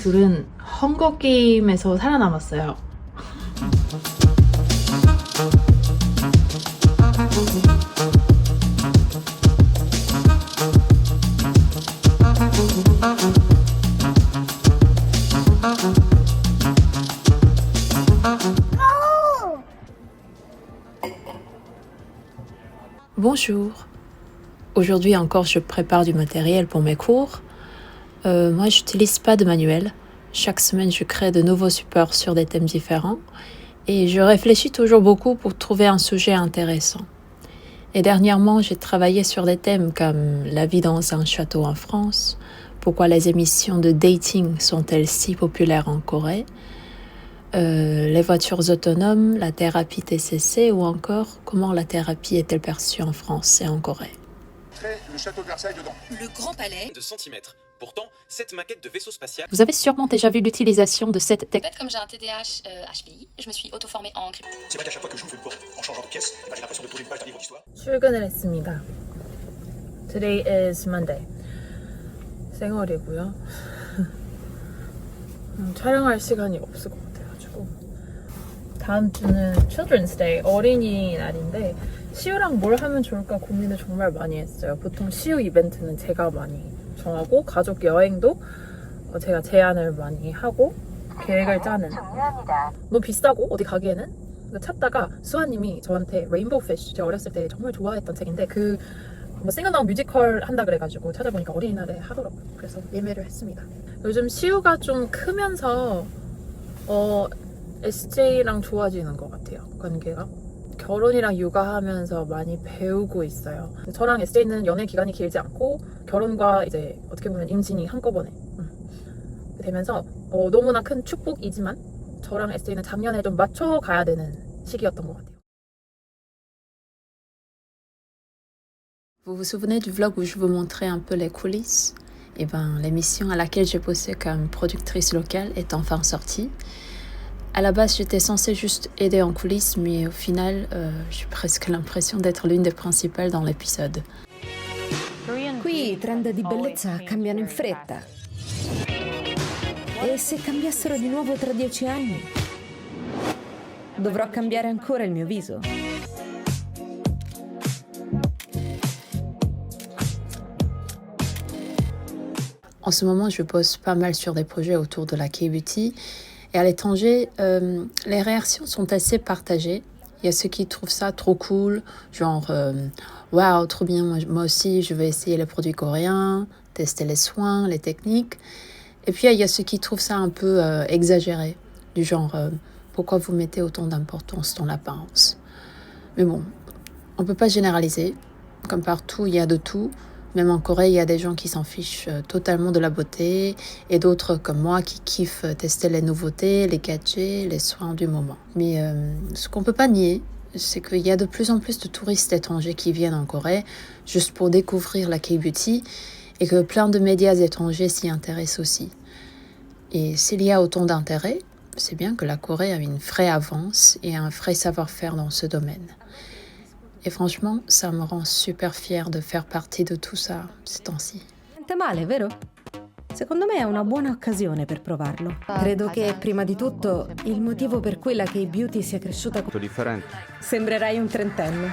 둘은 헝거 게임에서 살아남았어요. Bonjour. Aujourd'hui encore, je prépare du matériel pour mes cours. Moi, j'utilise pas de manuel. Chaque semaine, je crée de nouveaux supports sur des thèmes différents et je réfléchis toujours beaucoup pour trouver un sujet intéressant. Et dernièrement, j'ai travaillé sur des thèmes comme la vie dans un château en France, pourquoi les émissions de dating sont-elles si populaires en Corée, les voitures autonomes, la thérapie TCC ou encore comment la thérapie est-elle perçue en France et en Corée. Le château de Versailles dedans. Le Grand Palais de centimètres. Pourtant, cette maquette de vaisseau spatial... Vous avez sûrement déjà vu l'utilisation de cette technique. En fait, comme j'ai un TDAH HPI, je me suis auto-formée en crypto. C'est vrai qu'à chaque fois que j'ouvre une porte en changeant de pièce, j'ai l'impression de tourner une page d'un livre d'histoire. 출근을 했습니다. Today is Monday. 생얼이고요. 촬영할 시간이 없을 것 같아가지고 다음 주는 Children's Day, 어린이날인데 시우랑 뭘 하면 좋을까 고민을 정말 많이 했어요. 보통 시우 이벤트는 제가 많이 정하고 가족 여행도 제가 제안을 많이 하고 계획을 짜는. 너무 비싸고 어디 가기에는 찾다가 수아님이 저한테 레인보우 피쉬, 제가 어렸을 때 정말 좋아했던 책인데 그 싱어나운 뮤지컬 한다 그래가지고 찾아보니까 어린이날에 하더라고요. 그래서 예매를 했습니다. 요즘 시우가 좀 크면서 SJ랑 좋아지는 것 같아요. 관계가 결혼이랑 육아하면서 많이 배우고 있어요. 저랑 SJ는 연애 기간이 길지 않고 결혼과 이제 어떻게 보면 임신이 한꺼번에 되면서 너무나 큰 축복이지만 저랑 SJ는 작년에 좀 맞춰가야 되는 시기였던 것 같아요. Vous vous souvenez du vlog où je vous montrais un peu les coulisses? Eh ben, l'émission à laquelle j'ai bossé comme productrice locale est enfin sortie. À la base, j'étais censée juste aider en coulisses, mais au final, j'ai presque l'impression d'être l'une des principales dans l'épisode. Qui i trend di bellezza cambiano in fretta. E se cambiassero di nuovo tra 10 anni? Dovrò cambiare ancora il mio viso? En ce moment, je bosse pas mal sur des projets autour de la K-Beauty. Et à l'étranger, les réactions sont assez partagées. Il y a ceux qui trouvent ça trop cool, genre waouh, trop bien, moi aussi, je vais essayer les produits coréens, tester les soins, les techniques. Et puis il y a ceux qui trouvent ça un peu exagéré, du genre pourquoi vous mettez autant d'importance dans l'apparence. Mais bon, on peut pas généraliser. Comme partout, il y a de tout. Même en Corée, il y a des gens qui s'en fichent totalement de la beauté et d'autres comme moi qui kiffent tester les nouveautés, les gadgets, les soins du moment. Mais ce qu'on peut pas nier, c'est qu'il y a de plus en plus de touristes étrangers qui viennent en Corée juste pour découvrir la K-Beauty et que plein de médias étrangers s'y intéressent aussi. Et s'il y a autant d'intérêt, c'est bien que la Corée a une vraie avance et un vrai savoir-faire dans ce domaine. Et franchement, ça me rend super fière de faire partie de tout ça ces temps-ci. Niente male, vero? Secondo me è una buona occasione per provarlo. Credo che, prima di tutto, il motivo per cui la K-Beauty sia cresciuta... differente. Sembrerai un trentenne.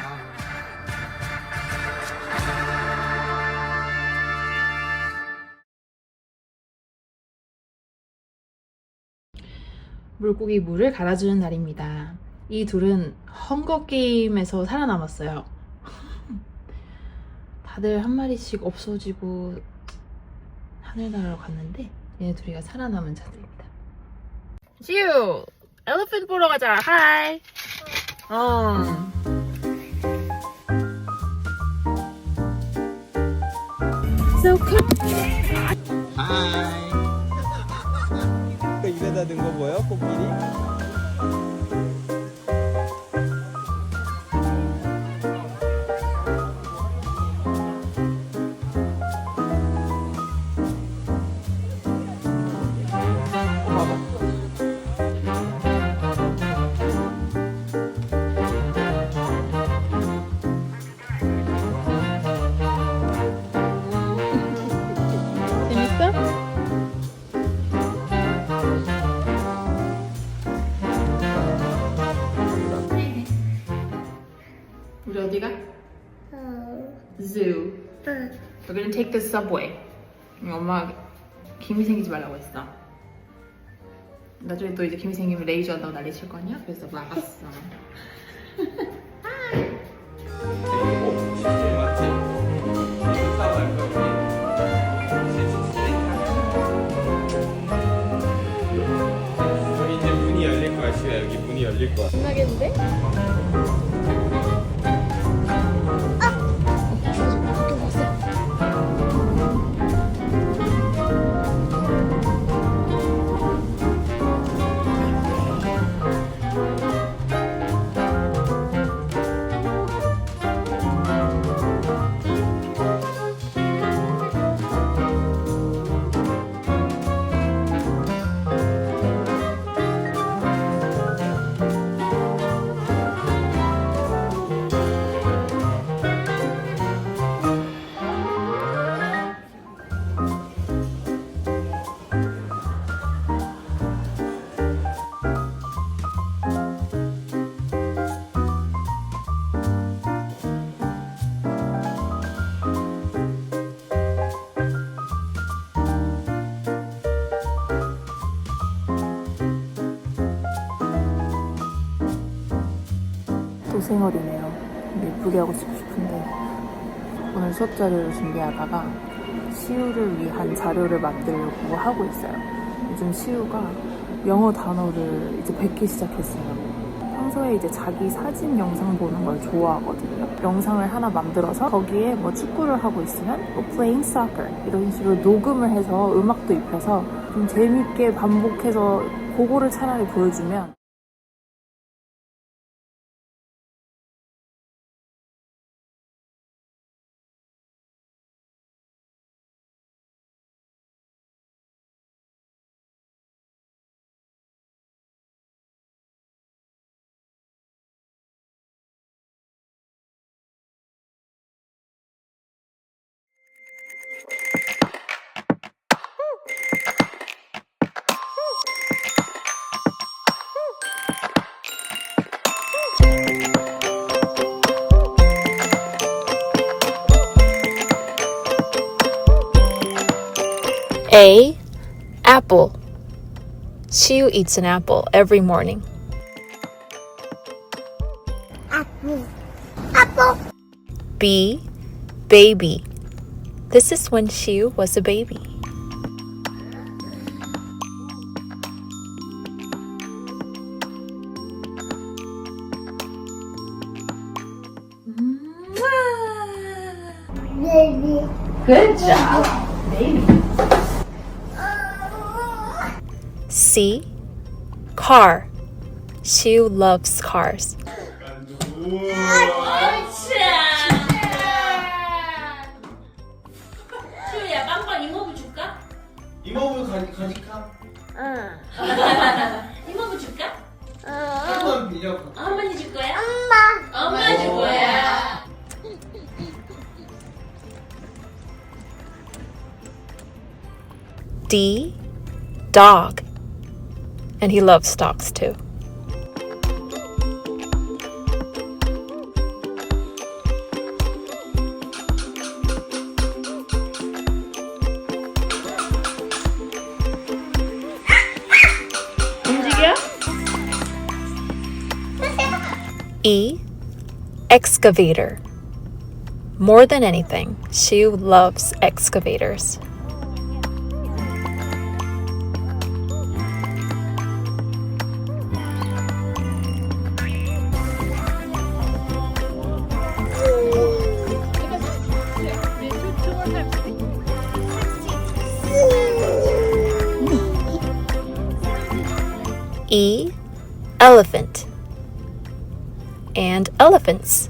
물고기 물을 갈아주는 날입니다. 이 둘은 헝거 게임에서 살아남았어요. 다들 한 마리씩 없어지고 하늘나라로 갔는데 얘네 둘이가 살아남은 자들입니다. 시우! 엘리펀트 보러 가자! 하이! So cool! 하이. 그 입에다 넣은 거 뭐예요? 코끼리? 재밌어? 우리 어디가? Zoo. We're gonna take the subway. 엄마 김이 생기지 말라고 했어. 나중에 또 이제 김이 생기면 레이저 한다고 난리 칠 거 아니야? 그래서 막았어. 여기 이제 문이 열릴 거야, 시우야. 여기 문이 열릴 거야. 신나겠는데? 또 생얼이네요. 예쁘게 하고 싶은데 오늘 수업 자료를 준비하다가 시우를 위한 자료를 만들려고 하고 있어요. 요즘 시우가 영어 단어를 이제 배기 시작했어요. 평소에 이제 자기 사진 영상 보는 걸 좋아하거든요. 영상을 하나 만들어서 거기에 뭐 축구를 하고 있으면 뭐 playing soccer 이런 식으로 녹음을 해서 음악도 입혀서 좀 재밌게 반복해서 그거를 차라리 보여주면 A. Apple. Shiu eats an apple every morning. Apple. B. Baby. This is when Shiu was a baby. Good job, baby. C. Car. Shiu loves cars. 시우야, 빵빵 이모부 줄까? 이모부 가지카? 이모부 줄까? 한번 빌려. 할머니 줄 거야? 엄마 줄 거야. D. Dog. And he loves dogs too. 움직여? E. Excavator. More than anything, Shiu loves excavators. E. Elephant. And elephants.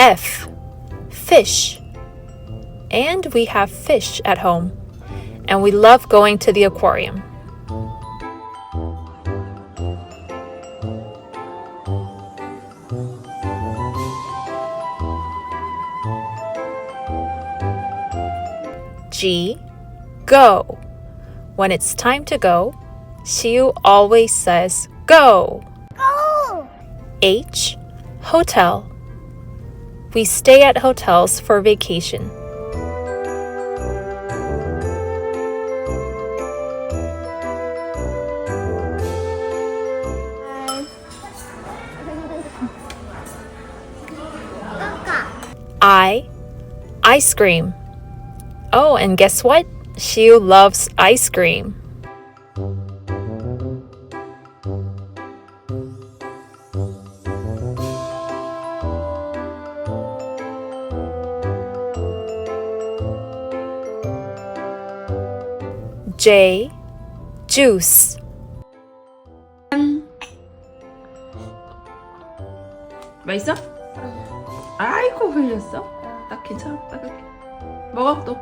F. fish. And we have fish at home. And we love going to the aquarium. G. Go. When it's time to go, Shiu always says go. Go. H. Hotel. We stay at hotels for vacation. I. Ice cream. Oh, and guess what? Shiu loves ice cream. J. Juice. 맛있어? 아이고 흘렸어? 딱 괜찮아? 따뜻해. 먹어 또.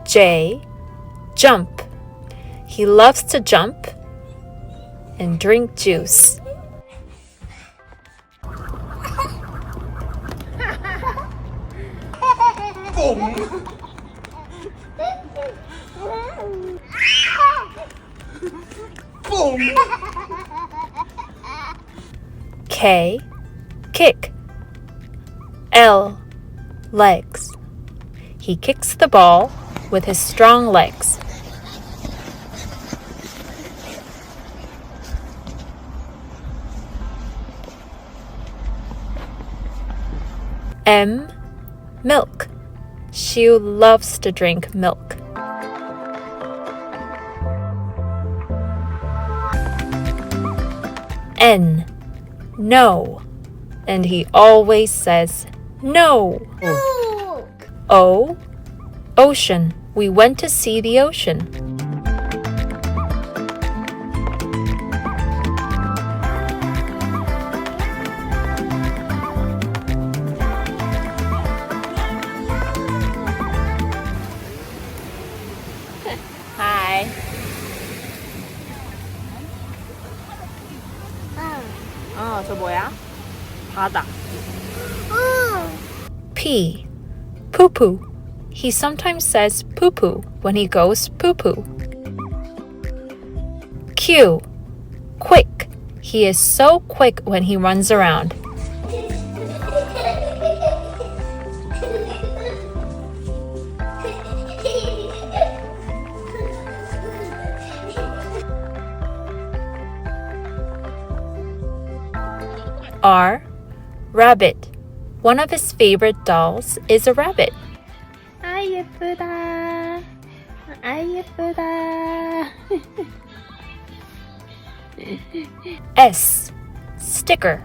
J. Jump. He loves to jump and drink juice. K. Kick. L. Legs. He kicks the ball with his strong legs. M. Milk. Shiu loves to drink milk. N. No. And he always says no. O. Ocean. We went to see the ocean. Hi. 저 뭐야? 바다. P. Poo poo. He sometimes says poo poo when he goes poo poo. Q. Quick. He is so quick when he runs around. R. Rabbit. One of his favorite dolls is a rabbit. 아 예쁘다. 아 예쁘다. S. Sticker.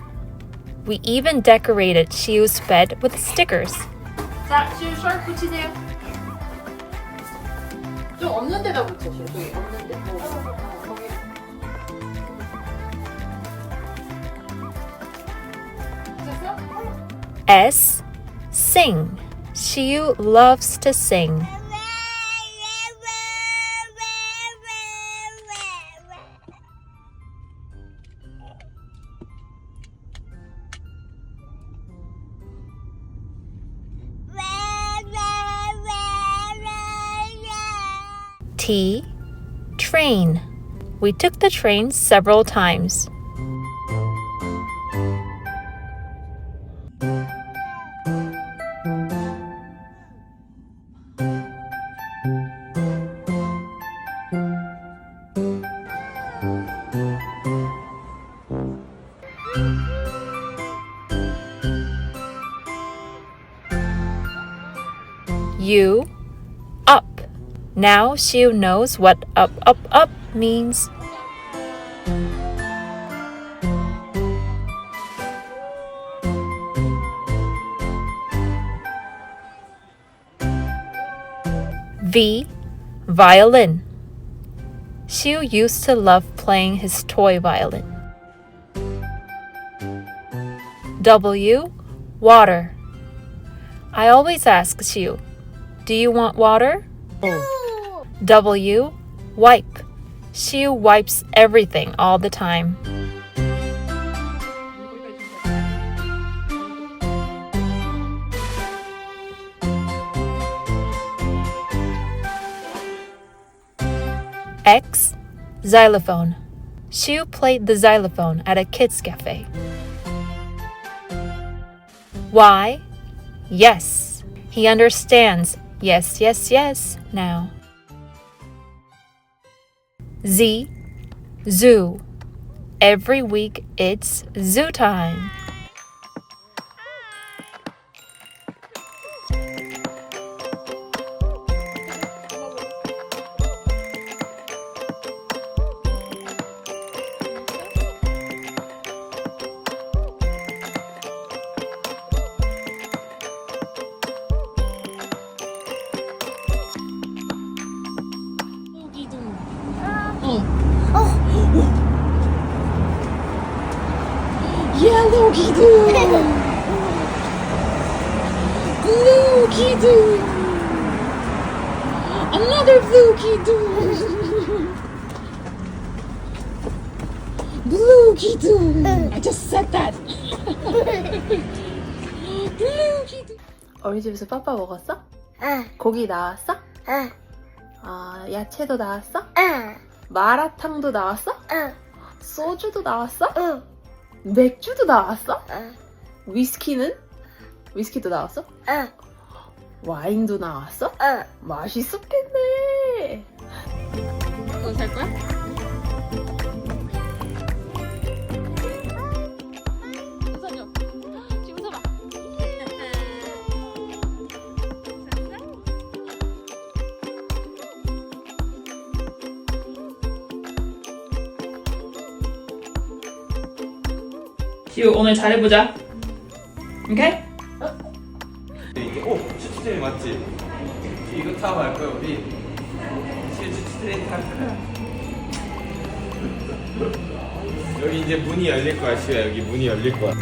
We even decorated Shiu's bed with stickers. 자, 시우 셜 붙이세요. 좀 없는 데다 붙여, 시우. 저기 없는 데. 거기. 됐어? S. Sing. Shiu loves to sing. T. Train. We took the train several times. U. Up. Now Shiu knows what up, up, up means. V. Violin. Shiu used to love playing his toy violin. W. Water. I always ask Xiu, do you want water? W. Wipe. Xiu wipes everything all the time. X. Xylophone. Xiu played the xylophone at a kids' cafe. Y. Yes. He understands yes, yes, yes now. Z. Zoo. Every week it's zoo time. Yellow Guido! Blue Guido! Another blue Guido! Blue Guido! I just said that! Blue Guido! 우리 집에서 빠빠 먹었어? 고기 나왔어? 야채도 나왔어? 마라탕도 나왔어? 소주도 나왔어? 맥주도 나왔어? 위스키는? 위스키도 나왔어? 와인도 나왔어? 맛있었겠네. 이거 살 거야? 웃어줘. 지금 웃어봐. 지우 오늘 잘해보자. 오케이? 이게 슈트레이 맞지? 이거 타고 갈 거야 우리. 슈트레이 탈 거야. 여기 이제 문이 열릴 거야 시우야. 여기 문이 열릴 거야.